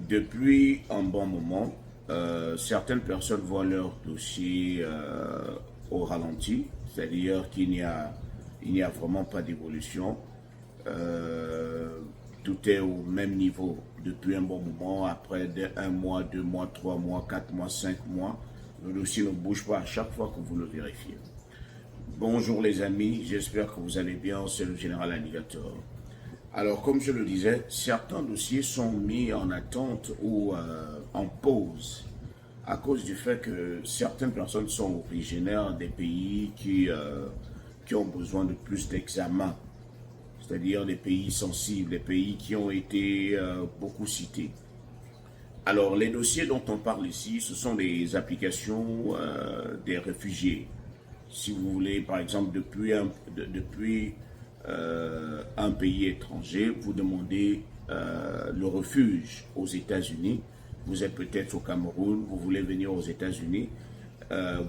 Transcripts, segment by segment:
Depuis un bon moment, certaines personnes voient leur dossier au ralenti, c'est-à-dire il n'y a vraiment pas d'évolution. Tout est au même niveau depuis un bon moment. Après un mois, 2 mois, 3 mois, 4 mois, 5 mois, le dossier ne bouge pas à chaque fois que vous le vérifiez. Bonjour les amis, j'espère que vous allez bien, c'est le général Alligator. Alors comme je le disais, certains dossiers sont mis en attente ou en pause à cause du fait que certaines personnes sont originaires des pays qui ont besoin de plus d'examens, c'est-à-dire des pays sensibles, des pays qui ont été beaucoup cités. Alors les dossiers dont on parle ici, ce sont des applications des réfugiés. Si vous voulez, par exemple, depuis un pays étranger, vous demandez le refuge aux États-Unis. Vous êtes peut-être au Cameroun, vous voulez venir aux États-Unis.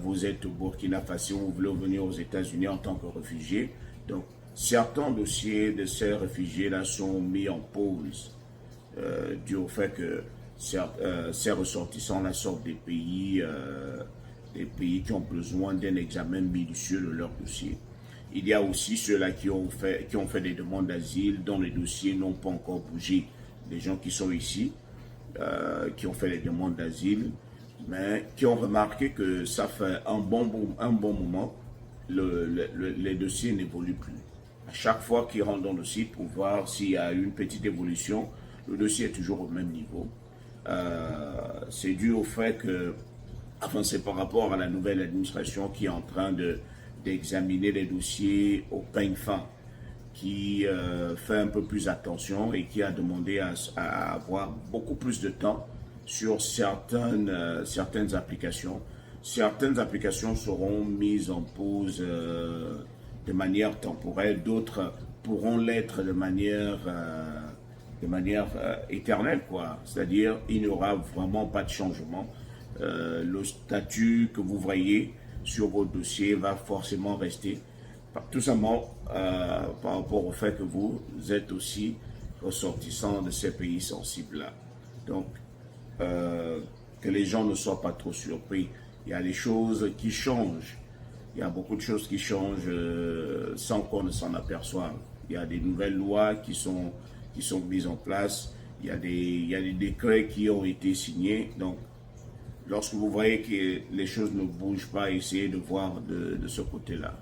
Vous êtes au Burkina Faso, vous voulez venir aux États-Unis en tant que réfugié. Donc, certains dossiers de ces réfugiés-là sont mis en pause dû au fait que ces ressortissants-là sortent des pays qui ont besoin d'un examen minutieux de leur dossier. Il y a aussi ceux-là qui ont fait des demandes d'asile dont les dossiers n'ont pas encore bougé. Des gens qui sont ici, qui ont fait des demandes d'asile, mais qui ont remarqué que ça fait un bon moment, les dossiers n'évoluent plus. À chaque fois qu'ils rentrent dans le site pour voir s'il y a une petite évolution, le dossier est toujours au même niveau. C'est dû au fait que, enfin, c'est par rapport à la nouvelle administration qui est en train d'examiner les dossiers au peigne fin, qui fait un peu plus attention et qui a demandé à avoir beaucoup plus de temps sur certaines applications. Certaines applications seront mises en pause de manière temporaire, d'autres pourront l'être de manière éternelle, quoi. C'est-à-dire, il n'y aura vraiment pas de changement. Le statut que vous voyez sur votre dossier va forcément rester, tout simplement par rapport au fait que vous êtes aussi ressortissant de ces pays sensibles-là. Donc, que les gens ne soient pas trop surpris. Il y a des choses qui changent. Il y a beaucoup de choses qui changent sans qu'on ne s'en aperçoive. Il y a des nouvelles lois qui sont mises en place. Il y a des décrets qui ont été signés. Donc, lorsque vous voyez que les choses ne bougent pas, essayez de voir de ce côté-là.